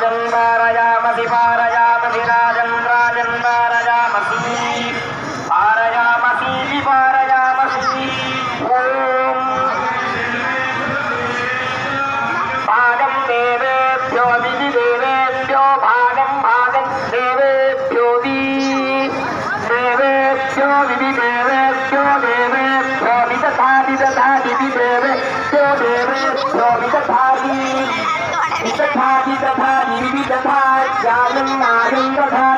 राजन् पारयामसि पारयामसि राजन् राजन् पारयामसि पारयामसि पारयामसि ॐ भागं देवेभ्यो विधिदेवेभ्यो भागं भागं देवेभ्यो देवेभ्यो विधिदेवेभ्यो देवेभ्यो विदधाति दधाति विदेवेभ्यो देवेभ्यो विदधाति विदधाति दधाति विदधाति ज्ञानं नानं दधाति